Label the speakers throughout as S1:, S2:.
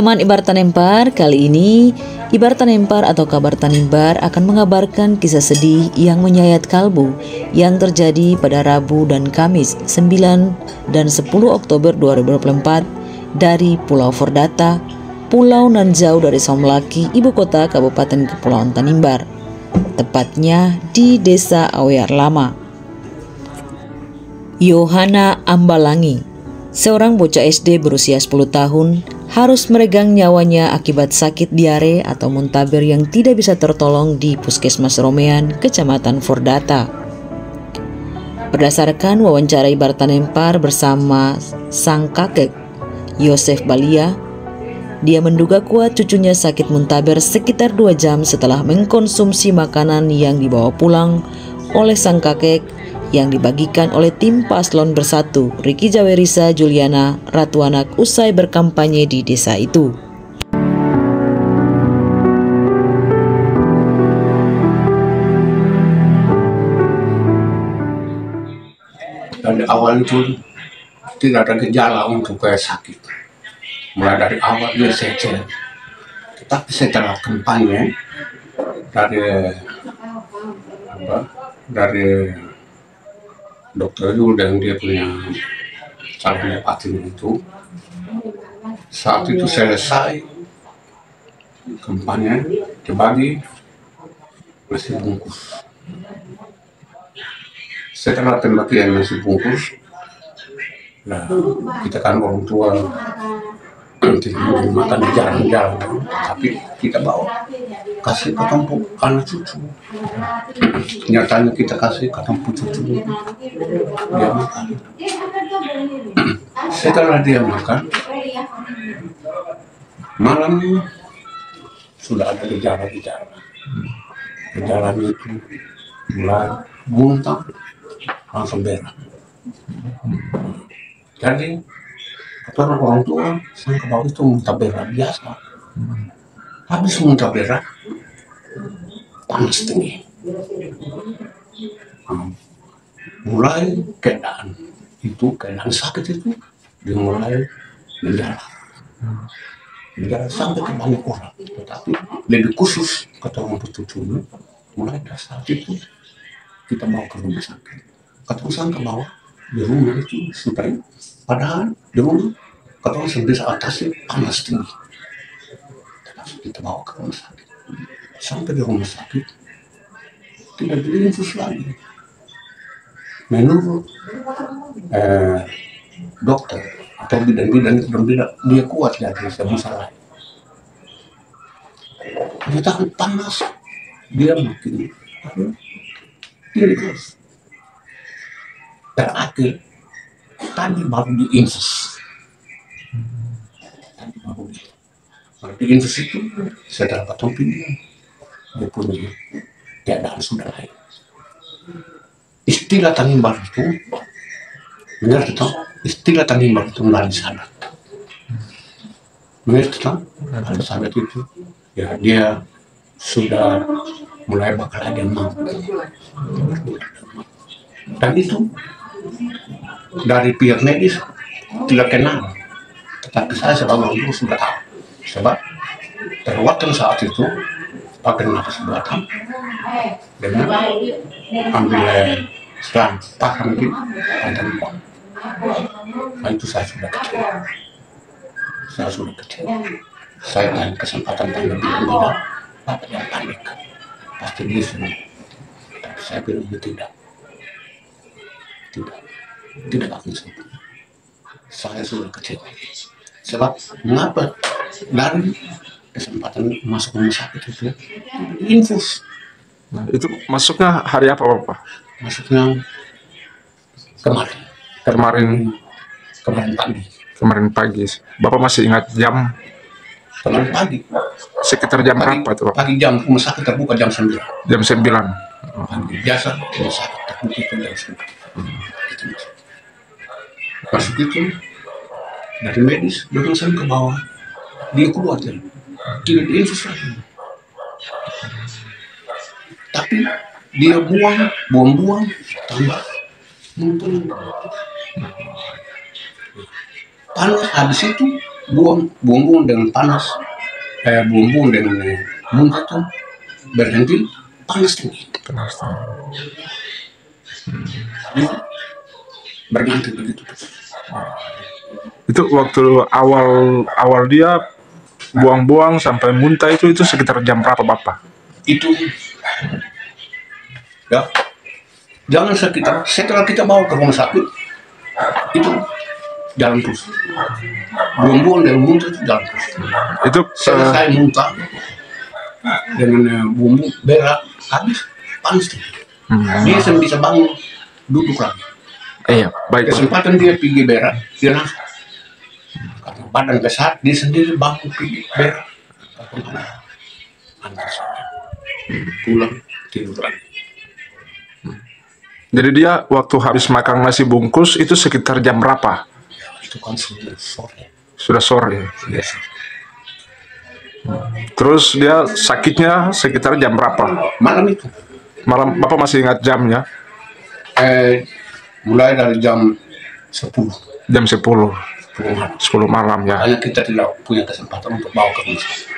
S1: Teman Ibar Tanempar, kali ini Ibar Tanempar atau Kabar Tanimbar akan mengabarkan kisah sedih yang menyayat kalbu yang terjadi pada Rabu dan Kamis 9 dan 10 Oktober 2024 dari Pulau Fordata, pulau nan jauh dari Somlaki, ibu kota Kabupaten Kepulauan Tanimbar, tepatnya di Desa Aweyar Lama. Yohana Ambalangi, seorang bocah SD berusia 10 tahun, harus meregang nyawanya akibat sakit diare atau muntaber yang tidak bisa tertolong di Puskesmas Romean, Kecamatan Fordata. Berdasarkan wawancara Ibar Tanempar bersama sang kakek, Yosef Balia, dia menduga kuat cucunya sakit muntaber sekitar 2 jam setelah mengkonsumsi makanan yang dibawa pulang oleh sang kakek yang dibagikan oleh tim Paslon Bersatu Riki Jawerisa Juliana Ratuanak usai berkampanye di desa itu.
S2: Dari awal itu tidak ada gejala untuk sakit. Mulai dari awal dia sehat, tetapi setelah kampanye dari dokter Yul dan dia punya calon hepatitis itu, saat itu selesai kampanye dibagi nasi bungkus. Setelah pembagian nasi bungkus, nah kita kan orang tua tidak mau makan di jalan-jalan, tapi kita bawa kasih ke kampung anak cucu. Nyatanya kita kasih ke kampung cucu, dia makan. Setelah dia makan, malam sudah ada gejala-gejala. Gejalanya itu mulai muntah, langsung berak. Jadi orang tua sangka bahwa itu muntah berak biasa. Habis muntah berak, panas tinggi. Mulai keadaan sakit itu dimulai menjalar sampai ke banyak orang. Tetapi lebih khusus kata orang cucunya, mulai dari saat itu kita bawa ke rumah sakit. Kata sangka bahwa di rumah itu sudah, padahal di rumah kata orang sampai atasnya panas tinggi. Tetapi kita bawa ke rumah sakit. Sampai di rumah sakit tidak diinfus lagi. Menurut dokter atau bidan itu dia kuat dari masalah. Kita kan panas, dia makin terus. Terakhir tadi baru diinfus. Baru diinfus itu setelah potong pilihan, dia punya keadaan sudah lain. Istilah Tanimbar itu, mengerti tak? Istilah Tanimbar itu melalui sadat. Mengerti tak? Melalui sadat itu, ya dia sudah mulai bakal ada mampu. Dan itu dari pihak medis tidak kenal, tetapi saya sebagai orang tua sudah tahu. Sebab terwaktu saat itu pakai nafas buatan dengan ambil selang paham gitu ada lupa. Nah itu saya sudah kecil. Saya tanya kesempatan tanya bilang apa yang panik pasti dia semua. Tapi saya bilang tidak akan sembuh. Saya sudah kecil. Sebab mengapa dari kesempatan masuk rumah sakit itu infus.
S3: Nah, itu masuknya hari apa Bapak?
S2: Masuknya kemarin pagi.
S3: Kemarin pagi. Bapak masih ingat jam?
S2: Kemarin pagi.
S3: Sekitar jam berapa tuh Bapak?
S2: Pagi jam rumah sakit terbuka jam 9.
S3: Jam 9.
S2: Biasa rumah sakit terbuka itu jam 9. Masuk itu dari medis dia langsung ke bawah. Dia keluar tidak diinfus lagi. Tapi dia buang tambah mumpung panas. Habis itu buang dengan panas, buang dengan muntah tuh berhenti panas tinggi. Jadi, berganti begitu.
S3: Itu waktu awal dia buang-buang sampai muntah itu sekitar jam berapa Bapak?
S2: Itu ya jangan setelah kita bawa ke rumah sakit itu jalan terus, buang-buang dan muntah itu jalan terus.
S3: Itu
S2: Selesai muntah dengan bumbu berak habis panas tinggi. Dia bisa bangun duduk lagi.
S3: iya, baik.
S2: Kesempatan dia pergi berak, dia langsung karena badan besar, dia sendiri bangun pergi berak. Pulang tidur lagi.
S3: Jadi dia waktu habis makan nasi bungkus itu sekitar jam berapa?
S2: Itu kan sudah sore.
S3: Sudah sore.
S2: Biasa.
S3: Terus dia sakitnya sekitar jam berapa?
S2: Malam itu,
S3: Malam Bapak masih ingat jamnya?
S2: mulai dari jam 10.
S3: Jam 10.
S2: 10 malam.
S3: 10 malam ya.
S2: Hanya kita tidak punya kesempatan untuk bawa ke rumah sakit.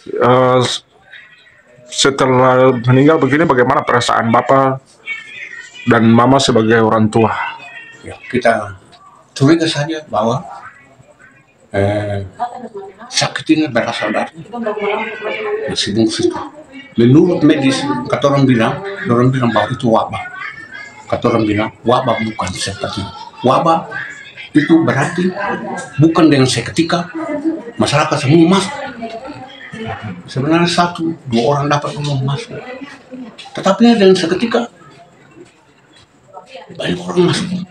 S3: Eh, setelah meninggal begini bagaimana perasaan Bapak dan Mama sebagai orang tua?
S2: Ya, kita curiga saja bahwa sakit ini berasal dari nasi bungkus itu. Menurut medis, kata orang bilang bahwa itu wabah. Kata orang bilang wabah bukan seperti wabah itu berarti bukan dengan seketika masyarakat semua masuk. Sebenarnya 1-2 orang dapat masuk, tetapi dengan seketika banyak orang masuk.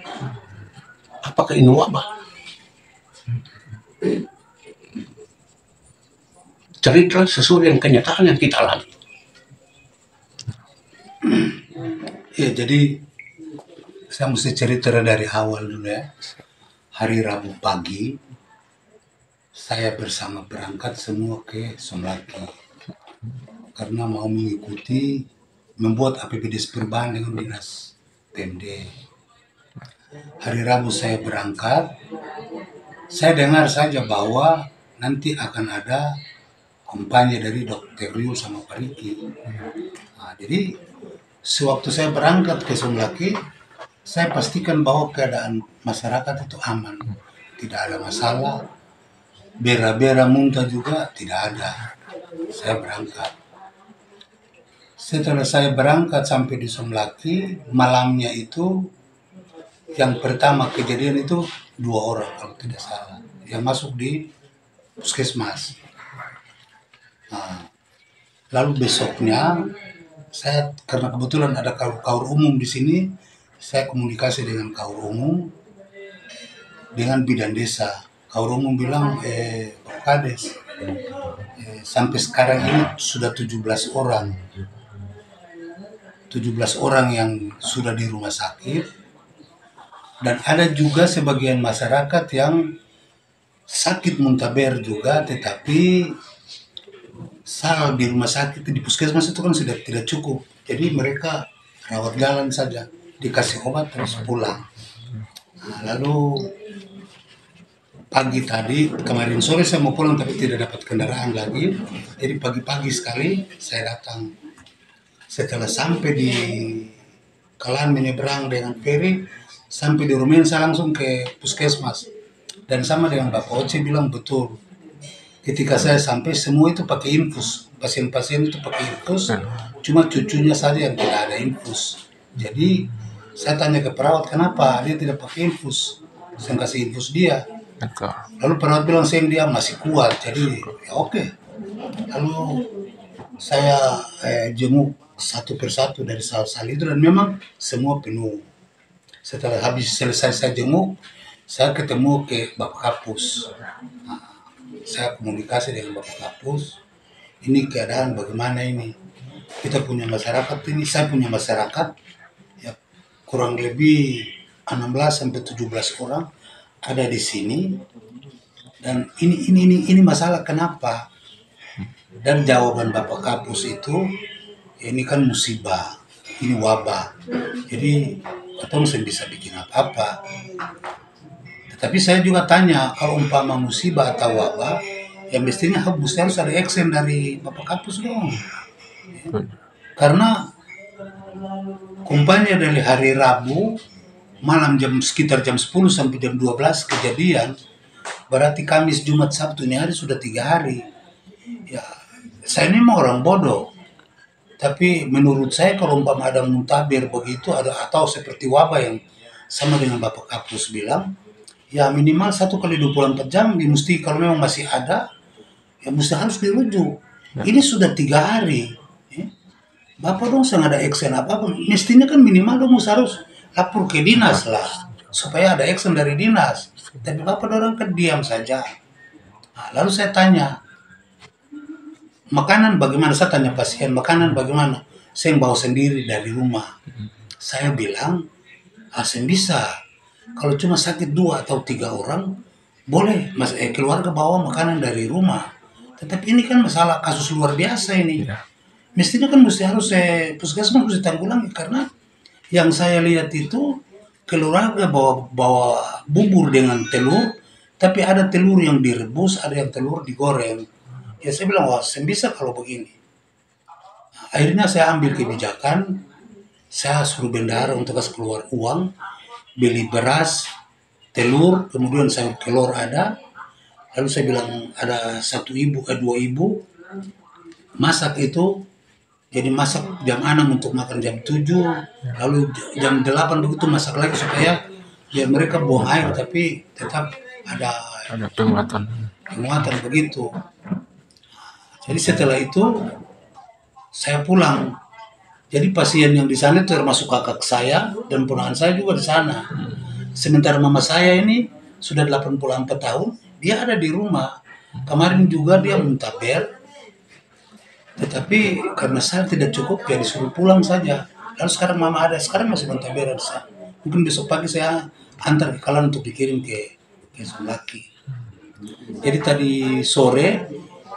S2: Apakah ini wabah? Cerita sesuai dengan kenyataan yang kita alami.
S4: Ya, jadi saya mesti cerita dari awal dulu ya. Hari Rabu pagi, saya bersama berangkat semua ke Somlaki karena mau mengikuti membuat APBD perubahan dengan dinas PMD. Hari Rabu saya berangkat, saya dengar saja bahwa nanti akan ada kampanye dari Dr. Rio sama Pak Riki. Nah, jadi sewaktu saya berangkat ke Somlaki, saya pastikan bahwa keadaan masyarakat itu aman, tidak ada masalah, bera-bera muntah juga tidak ada. Saya berangkat. Setelah saya berangkat sampai di Somlaki, malamnya itu yang pertama kejadian itu 2 orang kalau tidak salah yang masuk di puskesmas. Nah, lalu besoknya saya karena kebetulan ada kaur umum di sini, saya komunikasi dengan kaur umum dengan bidan desa. Kaur umum bilang, Pak Kades, sampai sekarang ini sudah 17 orang. 17 orang yang sudah di rumah sakit, dan ada juga sebagian masyarakat yang sakit muntaber juga, tetapi sal di rumah sakit di puskesmas itu kan sudah tidak cukup, jadi mereka rawat jalan saja, dikasih obat terus pulang. Nah, lalu pagi tadi, kemarin sore saya mau pulang tapi tidak dapat kendaraan lagi, jadi pagi-pagi sekali saya datang. Setelah sampai di Kalan menyeberang dengan feri, sampai di Rumen saya langsung ke puskesmas. Dan sama dengan Bapak Oce bilang betul, ketika saya sampai semua itu pakai infus, pasien-pasien itu pakai infus, cuma cucunya saja yang tidak ada infus. Jadi saya tanya ke perawat, kenapa dia tidak pakai infus? Saya kasih infus dia. Lalu perawat bilang sayang dia masih kuat, jadi ya oke. Lalu saya jenguk satu persatu dari sal-sal itu, dan memang semua penuh. Setelah selesai saya jenguk, saya ketemu ke Bapak Kapus. Nah, saya komunikasi dengan Bapak Kapus, ini keadaan bagaimana ini? Kita punya masyarakat ini, saya punya masyarakat ya kurang lebih 16-17 orang ada di sini, dan ini masalah kenapa? Dan jawaban Bapak Kapus itu, ini kan musibah, ini wabah, jadi kita mesti bisa bikin apa-apa. Tapi saya juga tanya, kalau umpama musibah atau wabah, ya mestinya harus ada action dari Bapak Kapus dong. Karena kumpanya dari hari Rabu, malam sekitar jam 10 sampai jam 12 kejadian, berarti Kamis, Jumat, Sabtu ini hari sudah 3 hari. Ya, saya ini mah orang bodoh. Tapi menurut saya kalau umpama ada muntabir begitu, atau seperti wabah yang sama dengan Bapak Kapus bilang, ya minimal 1 kali 24 jam, mesti kalau memang masih ada, ya mesti harus dirujuk. Ini sudah 3 hari. Bapak dong saya nggak ada action apapun. Mestinya kan minimal dong harus lapor ke dinas lah, supaya ada action dari dinas. Tapi Bapak orang kan diam saja. Nah, lalu saya tanya, makanan bagaimana? Saya tanya pasien, makanan bagaimana? Saya bawa sendiri dari rumah. Saya bilang, saya bisa. Kalau cuma sakit 2 atau 3 orang, boleh keluarga bawa makanan dari rumah. Tetapi ini kan masalah kasus luar biasa ini. Mestinya kan harus puskesmas harus ditanggulangi, karena yang saya lihat itu keluarga bawa bubur dengan telur, tapi ada telur yang direbus, ada yang telur digoreng. Ya saya bilang, wah saya bisa kalau begini. Akhirnya saya ambil kebijakan, saya suruh bendahara untuk kasih keluar uang, beli beras, telur, kemudian sayur kelor ada. Lalu saya bilang ada 2 ibu masak itu, jadi masak jam 6 untuk makan jam 7, lalu jam 8 begitu masak lagi supaya ya mereka buang air tapi tetap ada
S3: penguatan
S4: begitu. Jadi setelah itu saya pulang. Jadi pasien yang di sana termasuk kakak saya dan ponakan saya juga di sana. Sementara mama saya ini sudah 84 tahun, dia ada di rumah. Kemarin juga dia muntaber, tetapi karena saya tidak cukup, ya disuruh pulang saja. Lalu sekarang mama ada, sekarang masih muntaber di sana. Mungkin besok pagi saya antar ke Kalan untuk dikirim ke Sulaki. Jadi tadi sore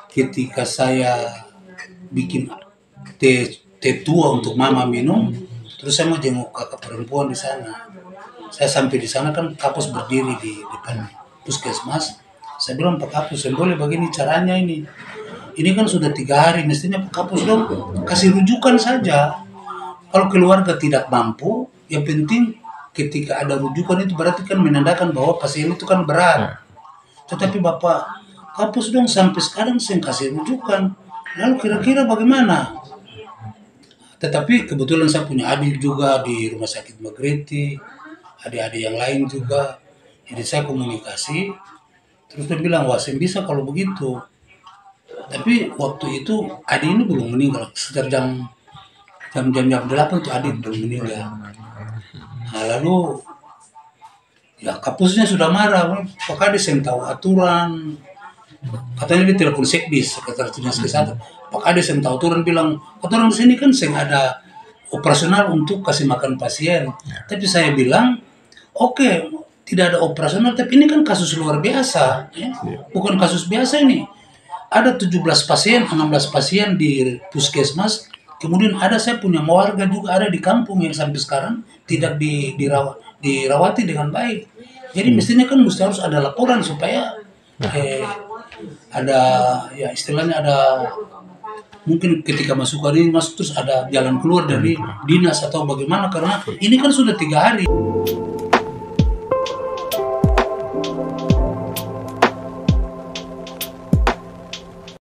S4: ketika saya bikin teh tua untuk mama minum, terus saya mau jenguk kakak perempuan di sana. Saya sampai di sana kan Kapus berdiri di depan puskesmas. Saya bilang, Pak Kapus, saya boleh begini caranya ini. Ini kan sudah 3 hari, mestinya Pak Kapus dong kasih rujukan saja. Kalau keluarga tidak mampu, yang penting ketika ada rujukan itu berarti kan menandakan bahwa pasien itu kan berat. Tetapi Bapak Kapus dong sampai sekarang saya kasih rujukan. Lalu kira-kira bagaimana? Tetapi kebetulan saya punya adik juga di Rumah Sakit Magreti, adik-adik yang lain juga. Jadi saya komunikasi, terus dia bilang, wah saya bisa kalau begitu. Tapi waktu itu adik ini belum meninggal, sekitar jam 8 itu adik belum meninggal. Nah, lalu ya Kapusnya sudah marah, Pak Kades yang tahu aturan. Katanya dia telepon sekdis, sekretaris dinas kesehatan. Pak Kades yang tahu aturan bilang, aturan di sini kan saya ada operasional untuk kasih makan pasien. Tapi saya bilang, oke, tidak ada operasional, tapi ini kan kasus luar biasa, ya? Bukan kasus biasa ini. Ada 17 pasien, 16 pasien di puskesmas. Kemudian saya punya warga juga ada di kampung yang sampai sekarang tidak dirawati dengan baik. Jadi mestinya kan harus ada laporan supaya ada, ya istilahnya ada, mungkin ketika masuk terus ada jalan keluar dari dinas atau bagaimana, karena ini kan sudah 3 hari.